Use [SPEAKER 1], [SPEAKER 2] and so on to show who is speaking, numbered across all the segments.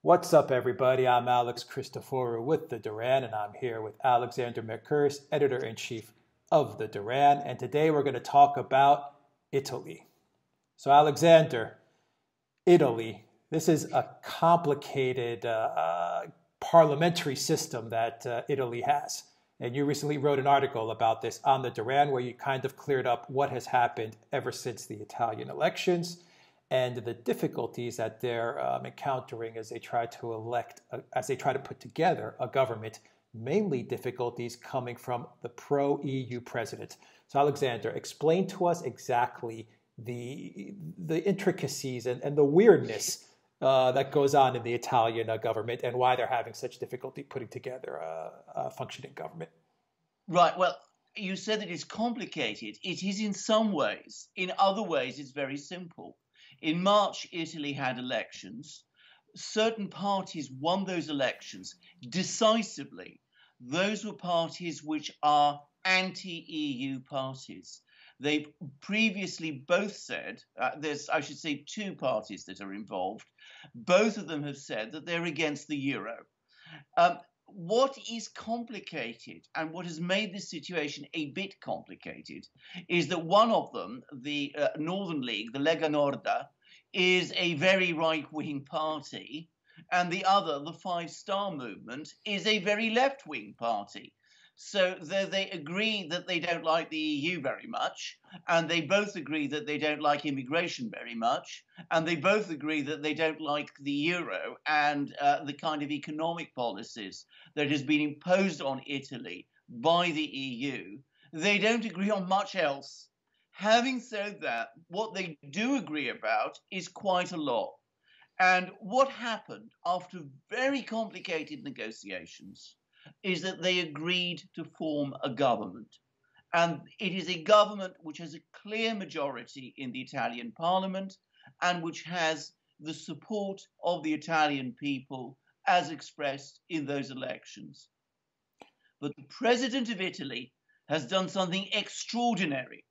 [SPEAKER 1] What's up, everybody? I'm Alex Christoforou with the Duran, and I'm here with Alexander Mercouris, editor-in-chief of the Duran. And today we're going to talk about Italy. So, Alexander, Italy. This is a complicated parliamentary system that Italy has. And you recently wrote an article about this on the Duran, where you kind of cleared up what has happened ever since the Italian elections and the difficulties that they're encountering as they try to put together a government, mainly difficulties coming from the pro-EU president. So Alexander, explain to us exactly the intricacies and the weirdness that goes on in the Italian government and why they're having such difficulty putting together a functioning government.
[SPEAKER 2] Right, well, you said that it's complicated. It is in some ways. In other ways, it's very simple. In March, Italy had elections. Certain parties won those elections decisively. Those were parties which are anti-EU parties. They've previously both said, there's, I should say, two parties that are involved. Both of them have said that they're against the euro. What is complicated and what has made this situation a bit complicated is that one of them, the Northern League, the Lega Norda, is a very right-wing party, and the other, the Five Star Movement, is a very left-wing party. So they agree that they don't like the EU very much, and they both agree that they don't like immigration very much, and they both agree that they don't like the euro and the kind of economic policies that has been imposed on Italy by the EU. They don't agree on much else. Having said that, what they do agree about is quite a lot. And what happened after very complicated negotiations is that they agreed to form a government. And it is a government which has a clear majority in the Italian parliament and which has the support of the Italian people as expressed in those elections. But the president of Italy has done something extraordinary,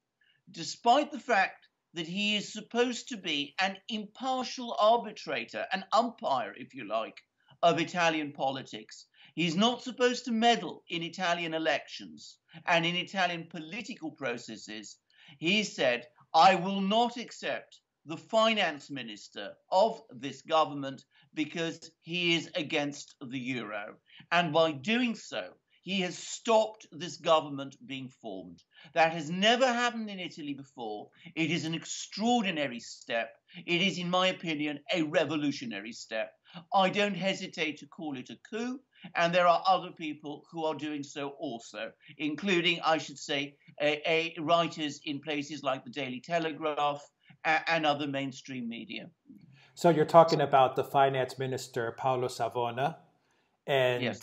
[SPEAKER 2] despite the fact that he is supposed to be an impartial arbitrator, an umpire, if you like, of Italian politics. He's not supposed to meddle in Italian elections and in Italian political processes. He said, I will not accept the finance minister of this government because he is against the euro. And by doing so, he has stopped this government being formed. That has never happened in Italy before. It is an extraordinary step. It is, in my opinion, a revolutionary step. I don't hesitate to call it a coup, and there are other people who are doing so also, including, I should say, writers in places like the Daily Telegraph and other mainstream media.
[SPEAKER 1] So you're talking about the finance minister, Paolo Savona, and
[SPEAKER 2] yes.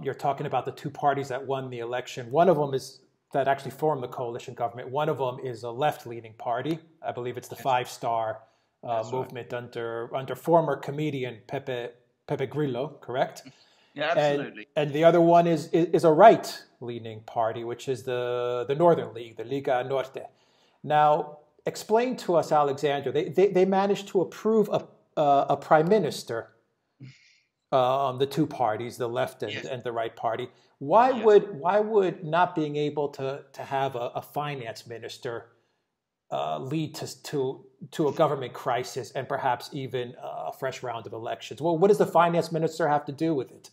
[SPEAKER 1] You're talking about the two parties that won the election. One of them is that actually formed the coalition government. One of them is a left-leaning party. I believe it's the Five Star movement right. under former comedian Pepe Grillo, correct?
[SPEAKER 2] Yeah, absolutely.
[SPEAKER 1] And the other one is a right-leaning party, which is the Northern League, the Lega Norte. Now, explain to us, Alexander. They managed to approve a prime minister. The two parties, the left and the right party. Why would not being able to have a finance minister lead to a government crisis and perhaps even a fresh round of elections? Well, what does the finance minister have to do with it?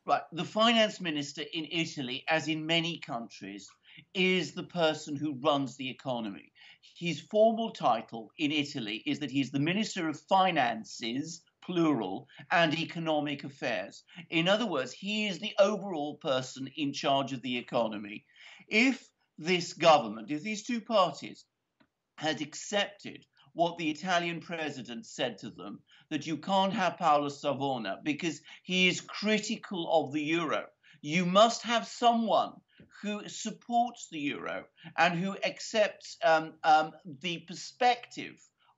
[SPEAKER 2] Right. The finance minister in Italy, as in many countries, is the person who runs the economy. His formal title in Italy is that he's the Minister of Finances, plural, and economic affairs. In other words, he is the overall person in charge of the economy. If this government, if these two parties had accepted what the Italian president said to them, that you can't have Paolo Savona because he is critical of the euro. You must have someone who supports the euro and who accepts the perspective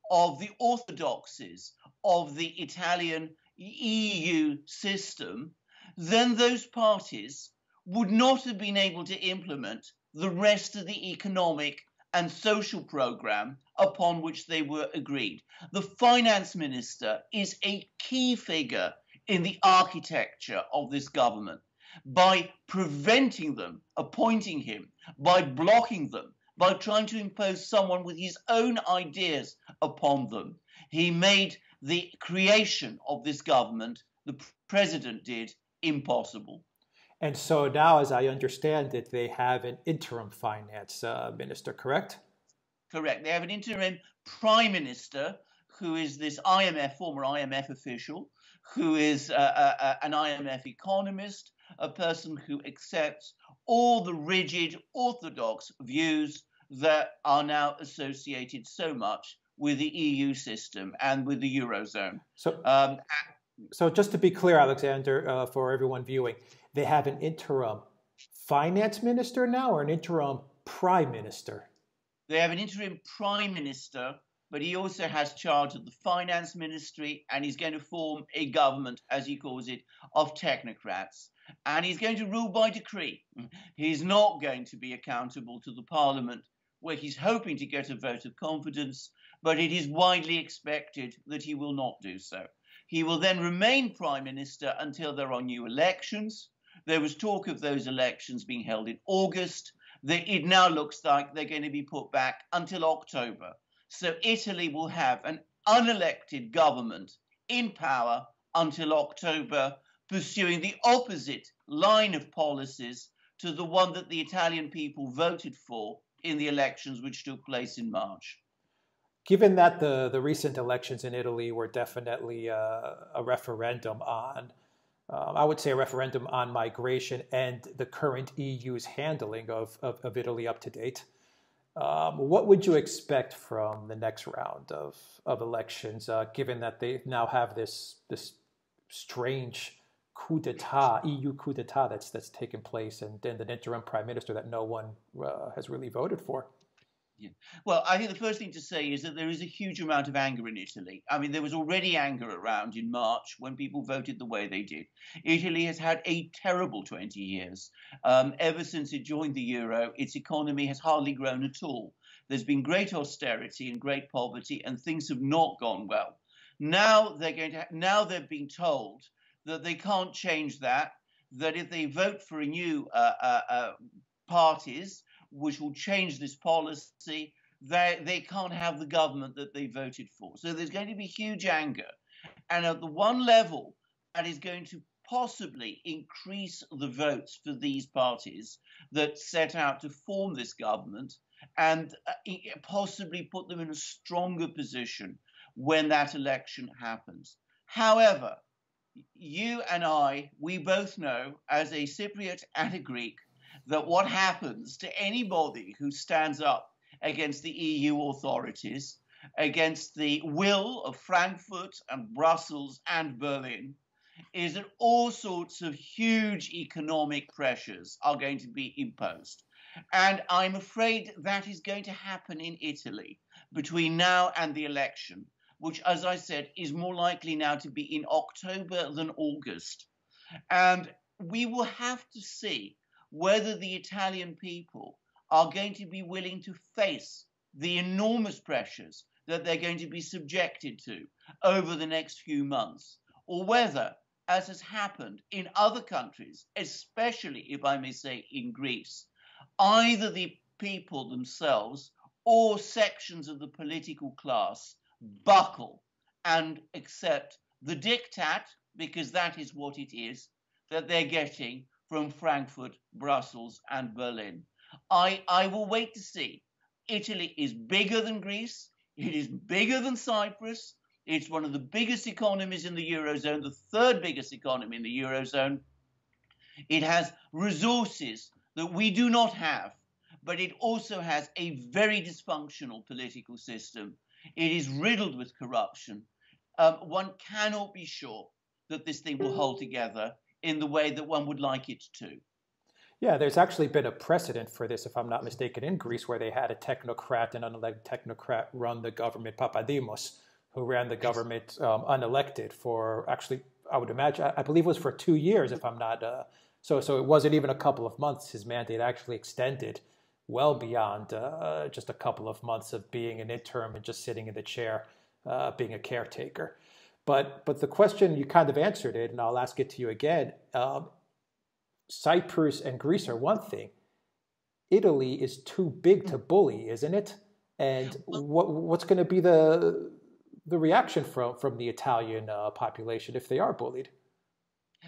[SPEAKER 2] of the orthodoxies of the Italian EU system, then those parties would not have been able to implement the rest of the economic and social program upon which they were agreed. The finance minister is a key figure in the architecture of this government by preventing them appointing him, by blocking them, by trying to impose someone with his own ideas upon them. He made the creation of this government, the president did, impossible.
[SPEAKER 1] And so now, as I understand it, they have an interim finance minister, correct?
[SPEAKER 2] Correct. They have an interim prime minister who is this former IMF official, who is an IMF economist, a person who accepts all the rigid, orthodox views that are now associated so much with the EU system and with the Eurozone.
[SPEAKER 1] So just to be clear, Alexander, for everyone viewing, they have an interim finance minister now or an interim prime minister?
[SPEAKER 2] They have an interim prime minister, but he also has charge of the finance ministry, and he's going to form a government, as he calls it, of technocrats. And he's going to rule by decree. He's not going to be accountable to the parliament, where he's hoping to get a vote of confidence, but it is widely expected that he will not do so. He will then remain prime minister until there are new elections. There was talk of those elections being held in August. It now looks like they're going to be put back until October. So Italy will have an unelected government in power until October, pursuing the opposite line of policies to the one that the Italian people voted for in the elections which took place in March.
[SPEAKER 1] Given that the recent elections in Italy were definitely a referendum on, I would say a referendum on migration and the current EU's handling of Italy up to date, what would you expect from the next round of elections, given that they now have this strange coup d'etat, EU coup d'etat that's taken place, and then an interim prime minister that no one has really voted for?
[SPEAKER 2] Yeah. Well, I think the first thing to say is that there is a huge amount of anger in Italy. I mean, there was already anger around in March when people voted the way they did. Italy has had a terrible 20 years. Ever since it joined the euro, its economy has hardly grown at all. There's been great austerity and great poverty, and things have not gone well. Now they're being told that they can't change that if they vote for a new parties, which will change this policy, they can't have the government that they voted for. So there's going to be huge anger. And at the one level, that is going to possibly increase the votes for these parties that set out to form this government and possibly put them in a stronger position when that election happens. However, you and I, we both know, as a Cypriot and a Greek, that what happens to anybody who stands up against the EU authorities, against the will of Frankfurt and Brussels and Berlin, is that all sorts of huge economic pressures are going to be imposed. And I'm afraid that is going to happen in Italy between now and the election, which, as I said, is more likely now to be in October than August. And we will have to see whether the Italian people are going to be willing to face the enormous pressures that they're going to be subjected to over the next few months, or whether, as has happened in other countries, especially, if I may say, in Greece, either the people themselves or sections of the political class buckle and accept the diktat, because that is what it is, that they're getting from Frankfurt, Brussels, and Berlin. I will wait to see. Italy is bigger than Greece. It is bigger than Cyprus. It's one of the biggest economies in the Eurozone, the third biggest economy in the Eurozone. It has resources that we do not have, but it also has a very dysfunctional political system. It is riddled with corruption. One cannot be sure that this thing will hold together in the way that one would like it to.
[SPEAKER 1] Yeah, there's actually been a precedent for this, if I'm not mistaken, in Greece, where they had a technocrat, an unelected technocrat, run the government, Papademos, who ran the government unelected for, actually, I would imagine, I believe it was for 2 years, if I'm not, so it wasn't even a couple of months. His mandate actually extended well beyond just a couple of months of being an interim and just sitting in the chair, being a caretaker. But the question, you kind of answered it, and I'll ask it to you again. Cyprus and Greece are one thing. Italy is too big to bully, isn't it? And what's going to be the reaction from the Italian population if they are bullied?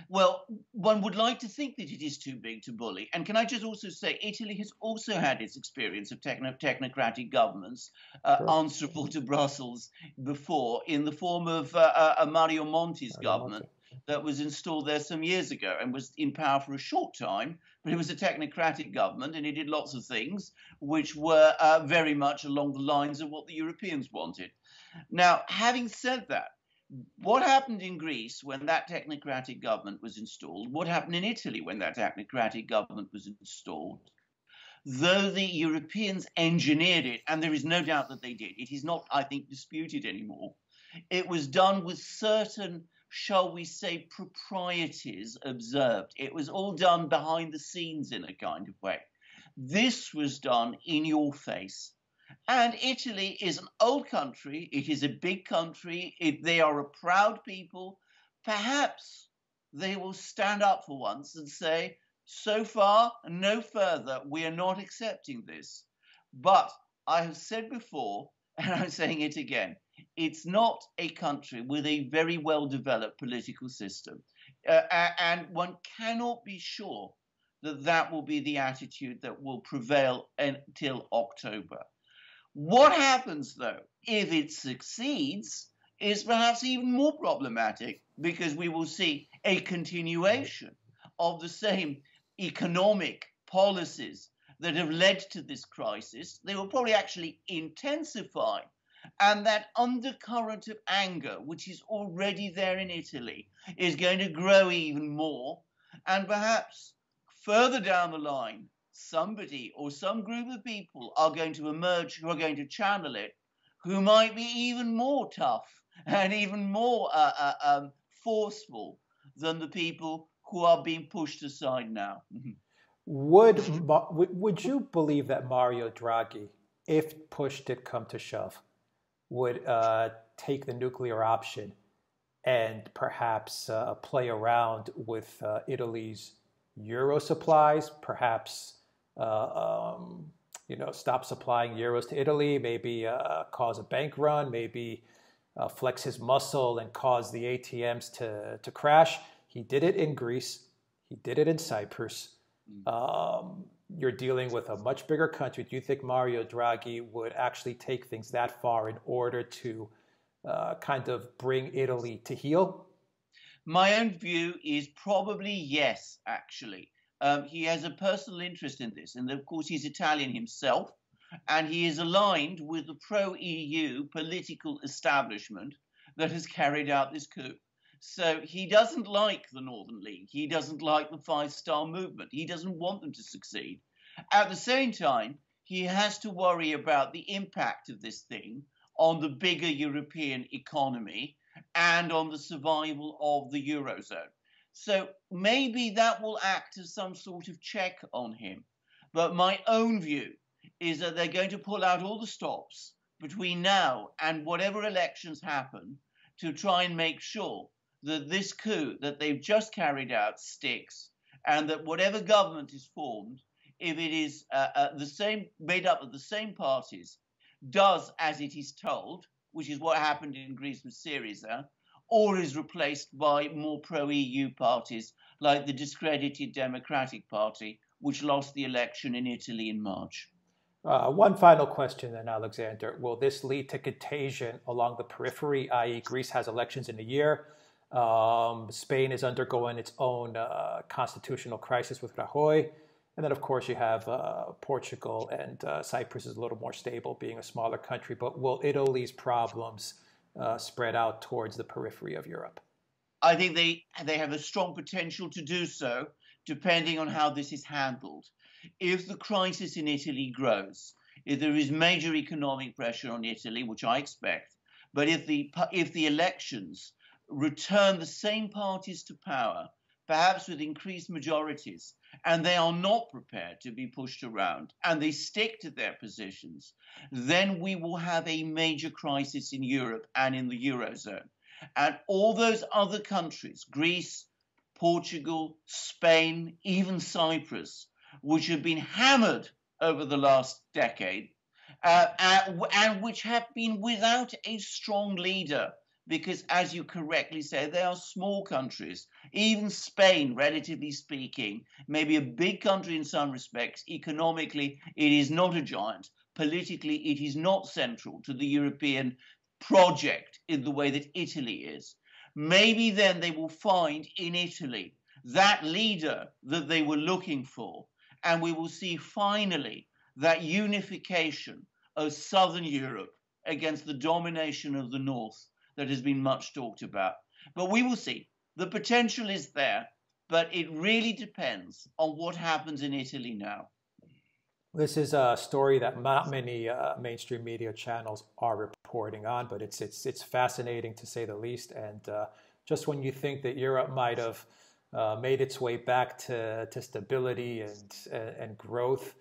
[SPEAKER 2] Well, one would like to think that it is too big to bully. And can I just also say, Italy has also had its experience of technocratic governments answerable to Brussels before, in the form of Mario Monti's government that was installed there some years ago and was in power for a short time. But it was a technocratic government, and it did lots of things which were very much along the lines of what the Europeans wanted. Now, having said that, what happened in Greece when that technocratic government was installed? What happened in Italy when that technocratic government was installed? Though the Europeans engineered it, and there is no doubt that they did, it is not, I think, disputed anymore. It was done with certain, shall we say, proprieties observed. It was all done behind the scenes in a kind of way. This was done in your face. And Italy is an old country. It is a big country. They are a proud people. Perhaps they will stand up for once and say, so far, no further. We are not accepting this. But I have said before, and I'm saying it again, it's not a country with a very well-developed political system. And one cannot be sure that that will be the attitude that will prevail until October. What happens, though, if it succeeds is perhaps even more problematic, because we will see a continuation of the same economic policies that have led to this crisis. They will probably actually intensify. And that undercurrent of anger, which is already there in Italy, is going to grow even more. And perhaps further down the line, somebody or some group of people are going to emerge who are going to channel it, who might be even more tough and even more forceful than the people who are being pushed aside now.
[SPEAKER 1] Would you believe that Mario Draghi, if push did come to shove, would take the nuclear option and perhaps play around with Italy's euro supplies, perhaps stop supplying euros to Italy, maybe cause a bank run, maybe flex his muscle and cause the ATMs to crash? He did it in Greece. He did it in Cyprus. You're dealing with a much bigger country. Do you think Mario Draghi would actually take things that far in order to kind of bring Italy to heel?
[SPEAKER 2] My own view is probably yes, actually. He has a personal interest in this, and of course he's Italian himself, and he is aligned with the pro-EU political establishment that has carried out this coup. So he doesn't like the Northern League. He doesn't like the Five-Star Movement. He doesn't want them to succeed. At the same time, he has to worry about the impact of this thing on the bigger European economy and on the survival of the Eurozone. So maybe that will act as some sort of check on him. But my own view is that they're going to pull out all the stops between now and whatever elections happen to try and make sure that this coup that they've just carried out sticks, and that whatever government is formed, if it is made up of the same parties, does as it is told, which is what happened in Greece with Syriza, or is replaced by more pro-EU parties like the discredited Democratic Party, which lost the election in Italy in March.
[SPEAKER 1] One final question then, Alexander. Will this lead to contagion along the periphery, i.e. Greece has elections in a year, Spain is undergoing its own constitutional crisis with Rajoy, and then of course you have Portugal, and Cyprus is a little more stable being a smaller country, but will Italy's problems spread out towards the periphery of Europe?
[SPEAKER 2] I think they have a strong potential to do so, depending on how this is handled. If the crisis in Italy grows, if there is major economic pressure on Italy, which I expect, but if the elections return the same parties to power, perhaps with increased majorities, and they are not prepared to be pushed around, and they stick to their positions, then we will have a major crisis in Europe and in the Eurozone. And all those other countries, Greece, Portugal, Spain, even Cyprus, which have been hammered over the last decade, and which have been without a strong leader, because, as you correctly say, they are small countries. Even Spain, relatively speaking, may be a big country in some respects. Economically, it is not a giant. Politically, it is not central to the European project in the way that Italy is. Maybe then they will find in Italy that leader that they were looking for, and we will see finally that unification of Southern Europe against the domination of the North that has been much talked about. But we will see. The potential is there, but it really depends on what happens in Italy now.
[SPEAKER 1] This is a story that not many mainstream media channels are reporting on, but it's fascinating to say the least. And just when you think that Europe might have made its way back to stability and growth,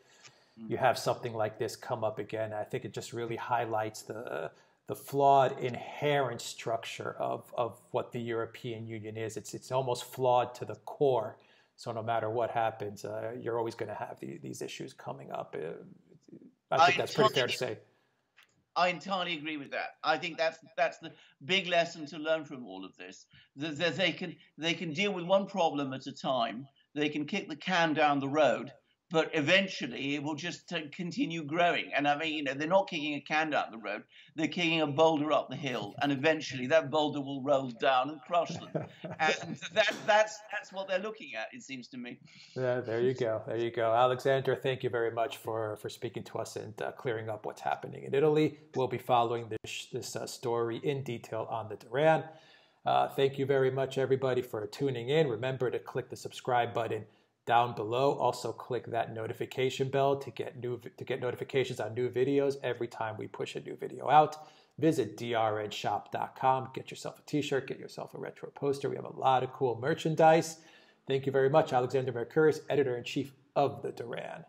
[SPEAKER 1] you have something like this come up again. I think it just really highlights the flawed inherent structure of what the European Union is. It's almost flawed to the core. So no matter what happens, you're always going to have these issues coming up. I think that's pretty fair to say.
[SPEAKER 2] I entirely agree with that. I think that's the big lesson to learn from all of this. That they can deal with one problem at a time. They can kick the can down the road, but eventually it will just continue growing. And I mean, they're not kicking a can down the road. They're kicking a boulder up the hill, and eventually that boulder will roll down and crush them. And that's what they're looking at, it seems to me.
[SPEAKER 1] Yeah, there you go. There you go. Alexander, thank you very much for speaking to us and clearing up what's happening in Italy. We'll be following this story in detail on the Duran. Thank you very much, everybody, for tuning in. Remember to click the subscribe button down below. Also click that notification bell to get notifications on new videos every time we push a new video out. Visit drnshop.com, get yourself a t-shirt, get yourself a retro poster. We have a lot of cool merchandise. Thank you very much. Alexander Mercouris, Editor-in-Chief of the Duran.